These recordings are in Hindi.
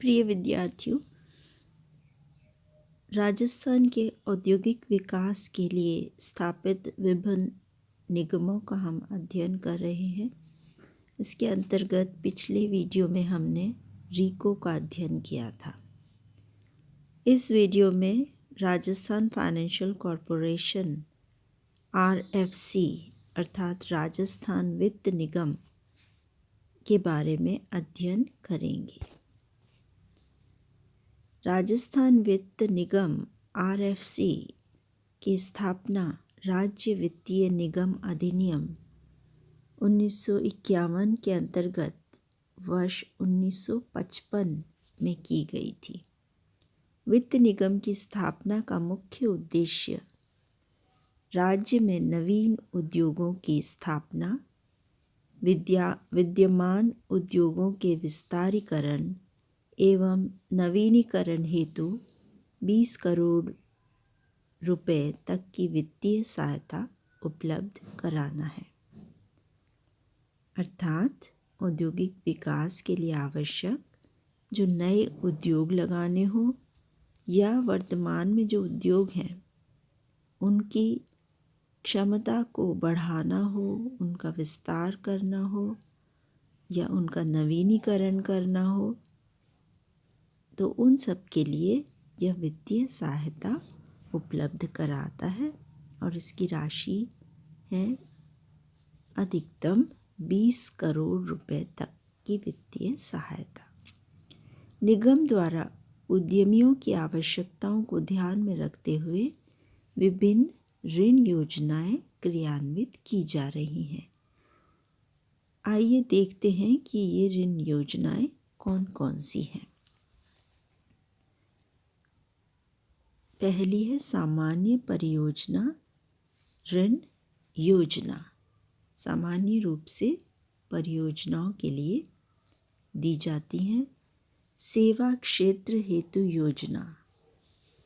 प्रिय विद्यार्थियों, राजस्थान के औद्योगिक विकास के लिए स्थापित विभिन्न निगमों का हम अध्ययन कर रहे हैं। इसके अंतर्गत पिछले वीडियो में हमने रीको का अध्ययन किया था। इस वीडियो में राजस्थान फाइनेंशियल कॉरपोरेशन RFC अर्थात राजस्थान वित्त निगम के बारे में अध्ययन करेंगे। राजस्थान वित्त निगम RFC की स्थापना राज्य वित्तीय निगम अधिनियम 1951 के अंतर्गत वर्ष 1955 में की गई थी। वित्त निगम की स्थापना का मुख्य उद्देश्य राज्य में नवीन उद्योगों की स्थापना, विद्यमान उद्योगों के विस्तारीकरण एवं नवीनीकरण हेतु 20 करोड़ रुपए तक की वित्तीय सहायता उपलब्ध कराना है। अर्थात औद्योगिक विकास के लिए आवश्यक जो नए उद्योग लगाने हो या वर्तमान में जो उद्योग हैं उनकी क्षमता को बढ़ाना हो, उनका विस्तार करना हो या उनका नवीनीकरण करना हो, तो उन सब के लिए यह वित्तीय सहायता उपलब्ध कराता है और इसकी राशि है अधिकतम 20 करोड़ रुपए तक की वित्तीय सहायता। निगम द्वारा उद्यमियों की आवश्यकताओं को ध्यान में रखते हुए विभिन्न ऋण योजनाएं क्रियान्वित की जा रही हैं। आइए देखते हैं कि ये ऋण योजनाएं कौन कौन सी हैं। पहली है सामान्य परियोजना ऋण योजना। सामान्य रूप से परियोजनाओं के लिए दी जाती हैं। सेवा क्षेत्र हेतु योजना।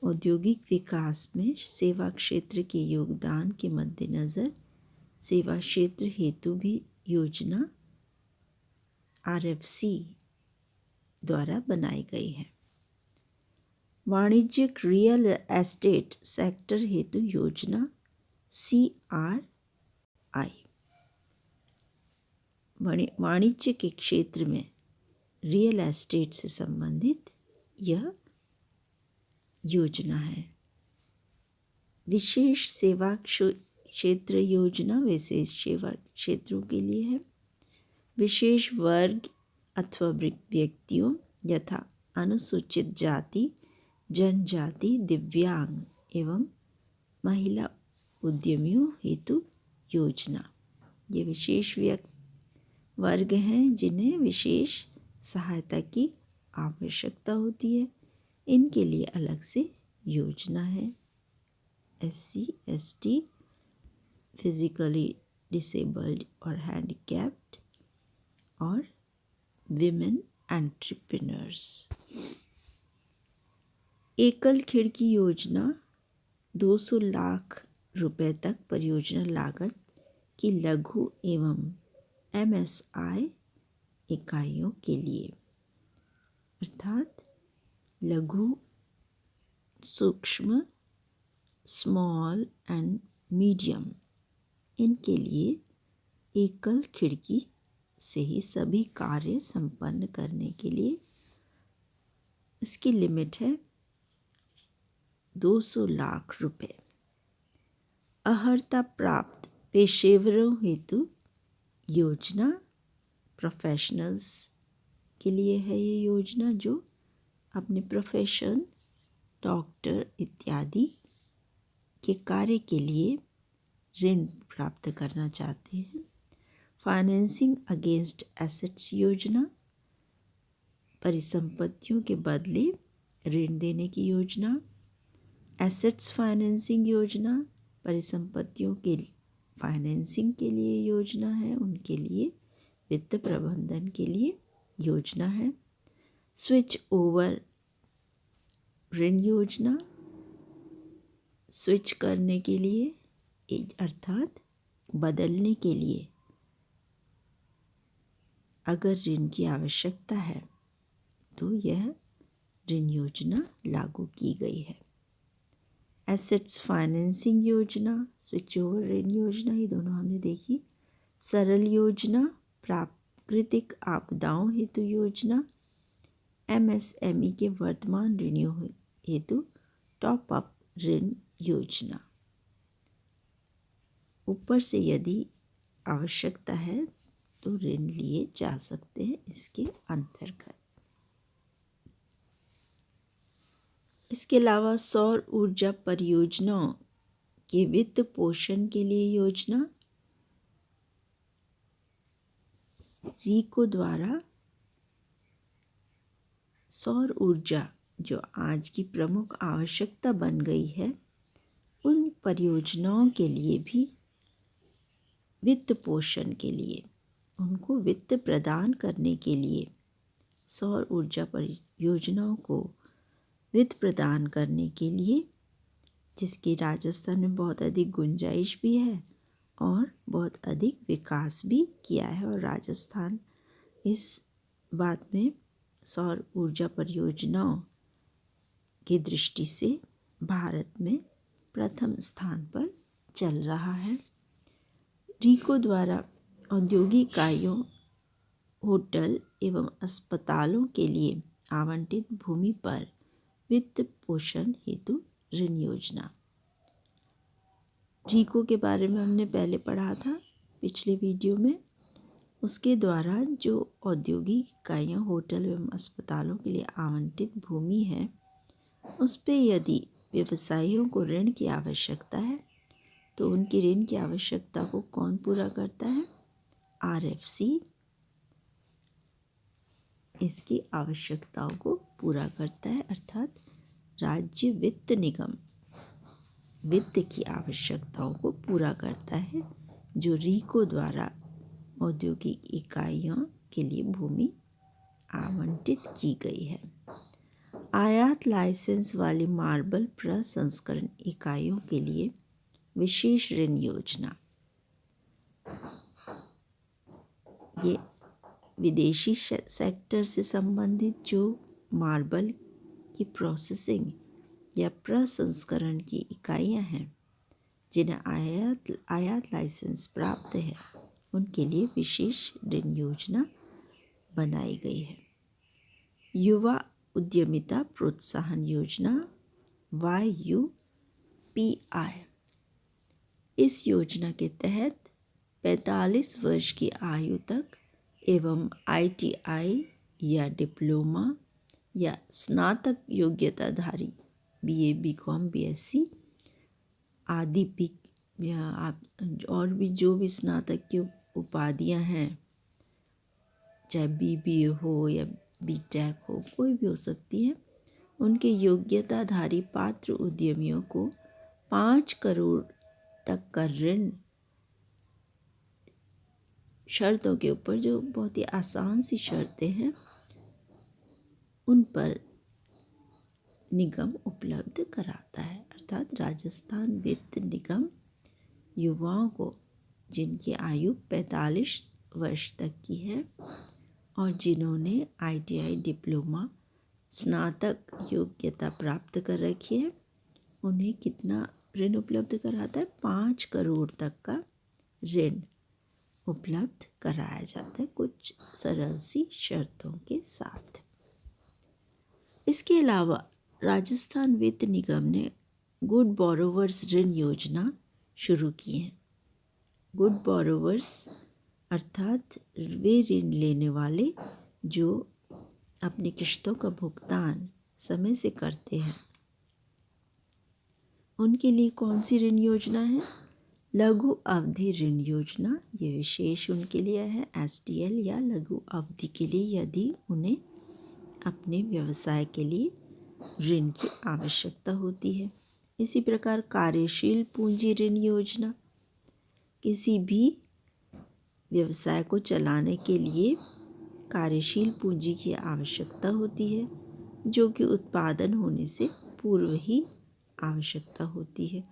औद्योगिक विकास में सेवा क्षेत्र के योगदान के मद्देनज़र सेवा क्षेत्र हेतु भी योजना RFC द्वारा बनाई गई है। वाणिज्यिक रियल एस्टेट सेक्टर हेतु योजना CRI। वाणिज्य के क्षेत्र में रियल एस्टेट से संबंधित यह योजना है। विशेष सेवा क्षेत्र योजना विशेष सेवा क्षेत्रों के लिए है। विशेष वर्ग अथवा व्यक्तियों यथा अनुसूचित जाति, जनजाति, दिव्यांग एवं महिला उद्यमियों हेतु योजना। ये विशेष वर्ग हैं जिन्हें विशेष सहायता की आवश्यकता होती है। इनके लिए अलग से योजना है। SC, ST, फिजिकली डिसेबल्ड और हैंडीकैप्ड और विमेन एंटरप्रेन्योर्स। एकल खिड़की योजना 200 लाख रुपए तक परियोजना लागत की लघु एवं MSI इकाइयों के लिए अर्थात लघु, सूक्ष्म, स्मॉल एंड मीडियम, इनके लिए एकल खिड़की से ही सभी कार्य संपन्न करने के लिए इसकी लिमिट है 200 लाख रुपए। अर्हता प्राप्त पेशेवरों हेतु योजना प्रोफेशनल्स के लिए है। ये योजना जो अपने प्रोफेशन, डॉक्टर इत्यादि के कार्य के लिए ऋण प्राप्त करना चाहते हैं। फाइनेंसिंग अगेंस्ट एसेट्स योजना, परिसंपत्तियों के बदले ऋण देने की योजना। एसेट्स फाइनेंसिंग योजना, परिसंपत्तियों के फाइनेंसिंग के लिए योजना है, उनके लिए वित्त प्रबंधन के लिए योजना है। स्विच ओवर ऋण योजना, स्विच करने के लिए अर्थात बदलने के लिए अगर ऋण की आवश्यकता है तो यह ऋण योजना लागू की गई है। एसेट्स फाइनेंसिंग योजना, स्विच ओवर ऋण योजना, ये दोनों हमने देखी। सरल योजना, प्राकृतिक आपदाओं हेतु योजना, एमएसएमई के वर्तमान ऋणों हेतु टॉप अप ऋण योजना। ऊपर से यदि आवश्यकता है तो ऋण लिए जा सकते हैं इसके अंतर्गत। इसके अलावा सौर ऊर्जा परियोजनाओं के वित्त पोषण के लिए योजना, रीको द्वारा सौर ऊर्जा जो आज की प्रमुख आवश्यकता बन गई है, उन परियोजनाओं के लिए भी वित्त पोषण के लिए, उनको वित्त प्रदान करने के लिए, सौर ऊर्जा परियोजनाओं को वित्त प्रदान करने के लिए, जिसकी राजस्थान में बहुत अधिक गुंजाइश भी है और बहुत अधिक विकास भी किया है, और राजस्थान इस बात में सौर ऊर्जा परियोजनाओं की दृष्टि से भारत में प्रथम स्थान पर चल रहा है। रीको द्वारा औद्योगिक इकाइयों, होटल एवं अस्पतालों के लिए आवंटित भूमि पर वित्त पोषण हेतु ऋण योजना। रीको के बारे में हमने पहले पढ़ा था पिछले वीडियो में। उसके द्वारा जो औद्योगिक इकाइयाँ, होटल एवं अस्पतालों के लिए आवंटित भूमि है, उस पे यदि व्यवसायियों को ऋण की आवश्यकता है तो उनकी ऋण की आवश्यकता को कौन पूरा करता है? आरएफसी इसकी आवश्यकताओं को पूरा करता है, अर्थात राज्य वित्त निगम वित्त की आवश्यकताओं को पूरा करता है, जो रीको द्वारा औद्योगिक इकाइयों के लिए भूमि आवंटित की गई है। आयात लाइसेंस वाली मार्बल प्रसंस्करण इकाइयों के लिए विशेष ऋण योजना। ये विदेशी सेक्टर से संबंधित जो मार्बल की प्रोसेसिंग या प्रसंस्करण की इकाइयां हैं, जिन्हें आयात लाइसेंस प्राप्त है, उनके लिए विशेष ऋण योजना बनाई गई है। युवा उद्यमिता प्रोत्साहन योजना YUPI। इस योजना के तहत 45 वर्ष की आयु तक एवं ITI या डिप्लोमा या स्नातक योग्यताधारी BA, BCom, BSc आदि और भी जो भी स्नातक की उपाधियां हैं, चाहे BBA हो या BTech हो, कोई भी हो सकती है, उनके योग्यताधारी पात्र उद्यमियों को 5 करोड़ तक का ऋण शर्तों के ऊपर, जो बहुत ही आसान सी शर्तें हैं, उन पर निगम उपलब्ध कराता है। अर्थात राजस्थान वित्त निगम युवाओं को जिनकी आयु 45 वर्ष तक की है और जिन्होंने ITI, डिप्लोमा, स्नातक योग्यता प्राप्त कर रखी है, उन्हें कितना ऋण उपलब्ध कराता है? 5 करोड़ तक का ऋण उपलब्ध कराया जाता है, कुछ सरल सी शर्तों के साथ। इसके अलावा राजस्थान वित्त निगम ने गुड बोरोवर्स ऋण योजना शुरू की है। गुड बोरोवर्स अर्थात वे ऋण लेने वाले जो अपनी किश्तों का भुगतान समय से करते हैं, उनके लिए कौन सी ऋण योजना है? लघु अवधि ऋण योजना। ये विशेष उनके लिए है, STL या लघु अवधि के लिए, यदि उन्हें अपने व्यवसाय के लिए ऋण की आवश्यकता होती है। इसी प्रकार कार्यशील पूंजी ऋण योजना, किसी भी व्यवसाय को चलाने के लिए कार्यशील पूंजी की आवश्यकता होती है, जो कि उत्पादन होने से पूर्व ही आवश्यकता होती है,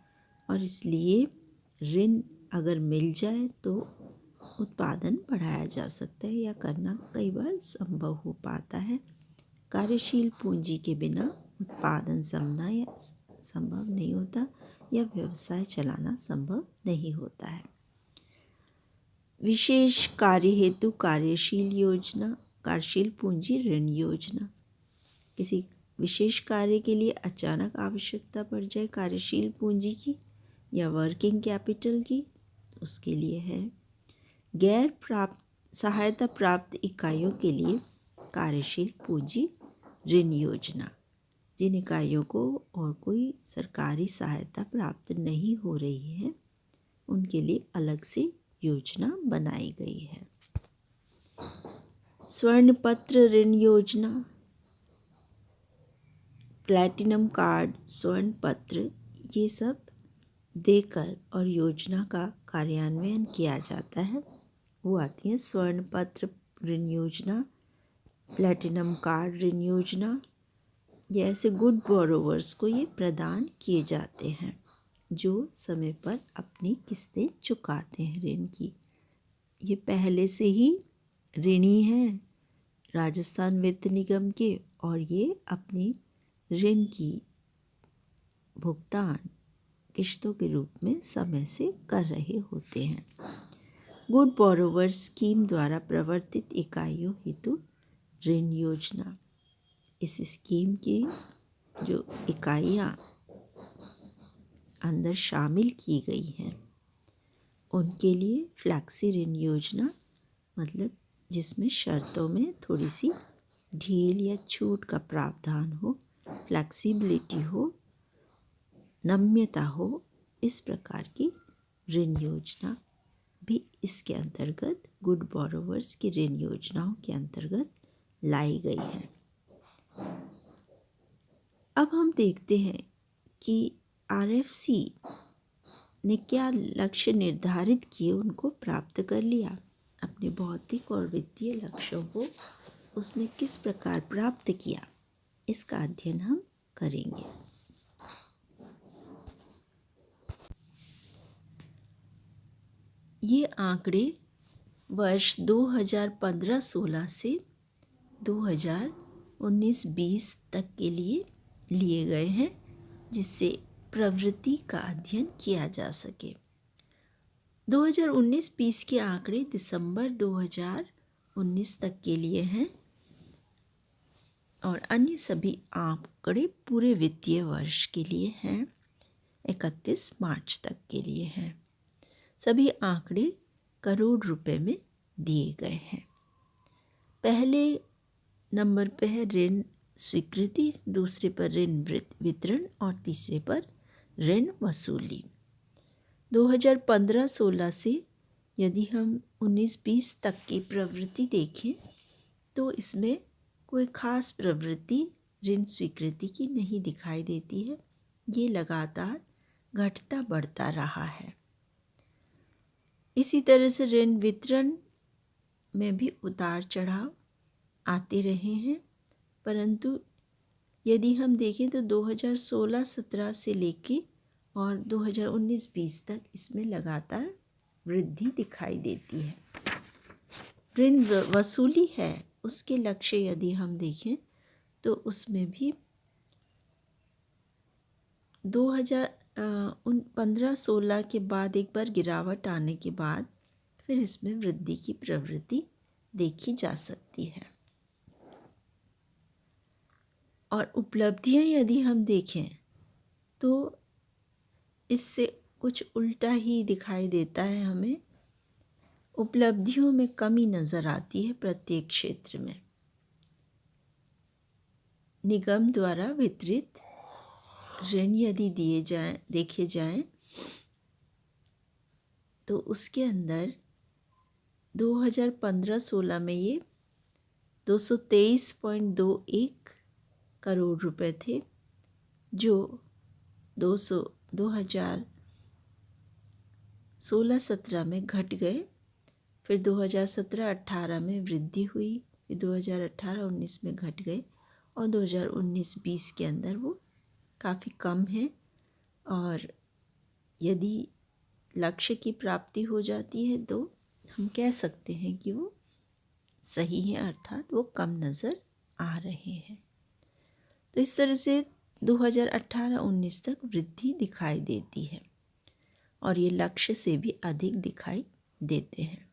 और इसलिए ऋण अगर मिल जाए तो उत्पादन बढ़ाया जा सकता है या करना कई बार संभव हो पाता है। कार्यशील पूंजी के बिना उत्पादन संभव नहीं होता या व्यवसाय चलाना संभव नहीं होता है। विशेष कार्य हेतु कार्यशील पूंजी ऋण योजना। किसी विशेष कार्य के लिए अचानक आवश्यकता पड़ जाए कार्यशील पूंजी की या वर्किंग कैपिटल की, तो उसके लिए है। गैर सहायता प्राप्त इकाइयों के लिए कार्यशील पूंजी ऋण योजना। जिन इकाइयों को और कोई सरकारी सहायता प्राप्त नहीं हो रही है, उनके लिए अलग से योजना बनाई गई है। स्वर्ण पत्र ऋण योजना, प्लैटिनम कार्ड, स्वर्ण पत्र, ये सब देकर और योजना का कार्यान्वयन किया जाता है, वो आती है स्वर्ण पत्र ऋण योजना, प्लैटिनम कार्ड ऋण योजना। ये ऐसे गुड बोरोवर्स को ये प्रदान किए जाते हैं जो समय पर अपनी किस्तें चुकाते हैं ऋण की। ये पहले से ही ऋणी हैं राजस्थान वित्त निगम के, और ये अपनी ऋण की भुगतान किश्तों के रूप में समय से कर रहे होते हैं। गुड बोरोवर स्कीम द्वारा प्रवर्तित इकाइयों हेतु ऋण योजना। इस स्कीम की जो इकाइयाँ अंदर शामिल की गई हैं उनके लिए फ्लैक्सी ऋण योजना, मतलब जिसमें शर्तों में थोड़ी सी ढील या छूट का प्रावधान हो, फ्लैक्सिबिलिटी हो, नम्यता हो, इस प्रकार की ऋण योजना भी इसके अंतर्गत, गुड बोरोवर्स की ऋण योजनाओं के अंतर्गत लाई गई है। अब हम देखते हैं कि आरएफसी ने क्या लक्ष्य निर्धारित किए, उनको प्राप्त कर लिया। अपने भौतिक और वित्तीय लक्ष्यों को उसने किस प्रकार प्राप्त किया, इसका अध्ययन हम करेंगे। ये आंकड़े वर्ष 2015-16 से 2019-20 तक के लिए गए हैं, जिससे प्रवृत्ति का अध्ययन किया जा सके। 2019-20 के आंकड़े दिसंबर 2019 तक के लिए हैं और अन्य सभी आंकड़े पूरे वित्तीय वर्ष के लिए हैं, 31 मार्च तक के लिए हैं। सभी आंकड़े करोड़ रुपए में दिए गए हैं। पहले नंबर पे है ऋण स्वीकृति, दूसरे पर ऋण वितरण और तीसरे पर ऋण वसूली। 2015-16 से यदि हम 19-20 तक की प्रवृत्ति देखें तो इसमें कोई खास प्रवृत्ति ऋण स्वीकृति की नहीं दिखाई देती है। ये लगातार घटता बढ़ता रहा है। इसी तरह से ऋण वितरण में भी उतार चढ़ाव आते रहे हैं, परंतु यदि हम देखें तो 2016-17 से लेके और 2019-20 तक इसमें लगातार वृद्धि दिखाई देती है। ऋण वसूली है, उसके लक्ष्य यदि हम देखें तो उसमें भी 2015-16 के बाद एक बार गिरावट आने के बाद फिर इसमें वृद्धि की प्रवृत्ति देखी जा सकती है। और उपलब्धियां यदि हम देखें तो इससे कुछ उल्टा ही दिखाई देता है हमें। उपलब्धियों में कमी नज़र आती है प्रत्येक क्षेत्र में। निगम द्वारा वितरित ऋण यदि देखे जाएं तो उसके अंदर 2015-16 में ये 223.21 करोड़ रुपए थे, जो 2016-17 में घट गए। फिर 2017-18 में वृद्धि हुई, फिर 2018-19 में घट गए और 2019-20 के अंदर वो काफ़ी कम है। और यदि लक्ष्य की प्राप्ति हो जाती है तो हम कह सकते हैं कि वो सही है, अर्थात वो कम नज़र आ रहे हैं। तो इस तरह से 2018-19 तक वृद्धि दिखाई देती है और ये लक्ष्य से भी अधिक दिखाई देते हैं।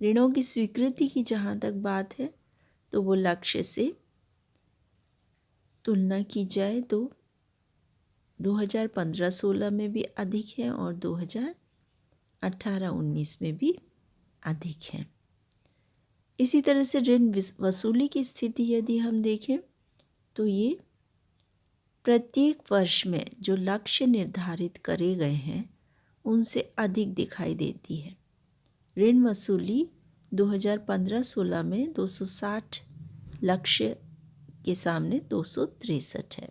ऋणों की स्वीकृति की जहाँ तक बात है तो वो लक्ष्य से तुलना की जाए तो 2015-16 में भी अधिक है और 2018-19 में भी अधिक है। इसी तरह से ऋण वसूली की स्थिति यदि हम देखें तो ये प्रत्येक वर्ष में जो लक्ष्य निर्धारित करे गए हैं उनसे अधिक दिखाई देती है। ऋण वसूली 2015-16 में 260 लक्ष्य के सामने 263 है।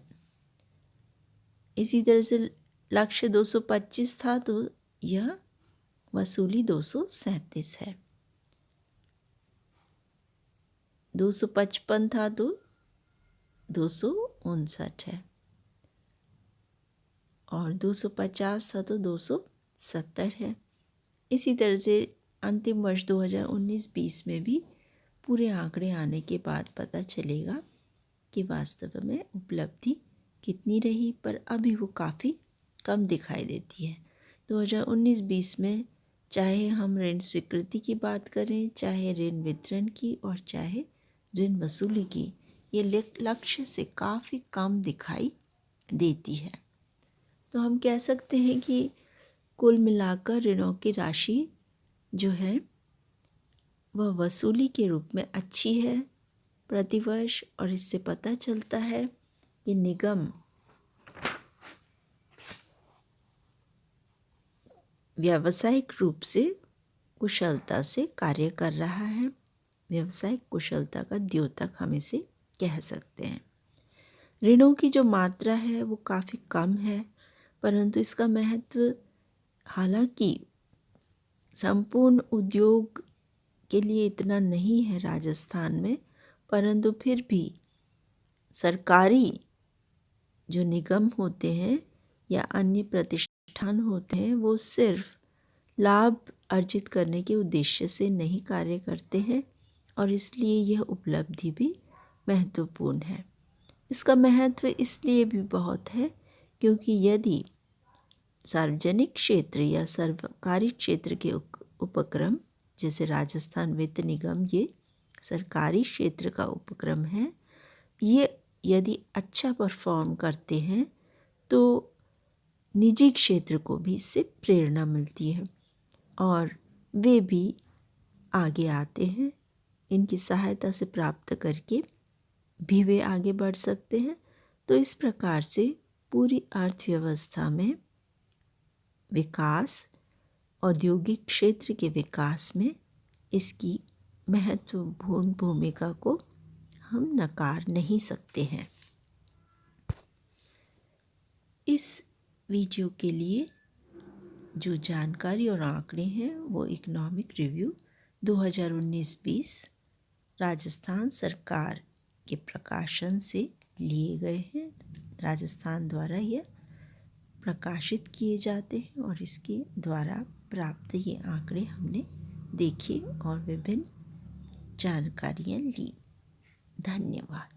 इसी तरह से लक्ष्य 225 था तो यह वसूली 237 है। 255 था तो 259 है और 250 था तो 270 है। इसी तरह से अंतिम वर्ष 2019-20 में भी पूरे आंकड़े आने के बाद पता चलेगा कि वास्तव में उपलब्धि कितनी रही, पर अभी वो काफ़ी कम दिखाई देती है। 2019-20 में चाहे हम ऋण स्वीकृति की बात करें, चाहे ऋण वितरण की और चाहे ऋण वसूली की, ये लक्ष्य से काफ़ी कम दिखाई देती है। तो हम कह सकते हैं कि कुल मिलाकर ऋणों की राशि जो है वह वसूली के रूप में अच्छी है प्रतिवर्ष, और इससे पता चलता है कि निगम व्यावसायिक रूप से कुशलता से कार्य कर रहा है। व्यावसायिक कुशलता का द्योतक हम इसे कह सकते हैं। ऋणों की जो मात्रा है वो काफ़ी कम है, परंतु इसका महत्व हालांकि संपूर्ण उद्योग के लिए इतना नहीं है राजस्थान में, परंतु फिर भी सरकारी जो निगम होते हैं या अन्य प्रतिष्ठान होते हैं वो सिर्फ लाभ अर्जित करने के उद्देश्य से नहीं कार्य करते हैं और इसलिए यह उपलब्धि भी महत्वपूर्ण है। इसका महत्व इसलिए भी बहुत है क्योंकि यदि सार्वजनिक क्षेत्र या सरकारी क्षेत्र के उपक्रम जैसे राजस्थान वित्त निगम, ये सरकारी क्षेत्र का उपक्रम है, ये यदि अच्छा परफॉर्म करते हैं तो निजी क्षेत्र को भी इससे प्रेरणा मिलती है और वे भी आगे आते हैं। इनकी सहायता से प्राप्त करके भी वे आगे बढ़ सकते हैं। तो इस प्रकार से पूरी अर्थव्यवस्था में विकास, औद्योगिक क्षेत्र के विकास में इसकी महत्वपूर्ण भूमिका को हम नकार नहीं सकते हैं। इस वीडियो के लिए जो जानकारी और आंकड़े हैं वो इकोनॉमिक रिव्यू 2019-20 राजस्थान सरकार के प्रकाशन से लिए गए हैं। राजस्थान द्वारा यह प्रकाशित किए जाते हैं और इसके द्वारा प्राप्त ये आंकड़े हमने देखे और विभिन्न जानकारियाँ ली। धन्यवाद।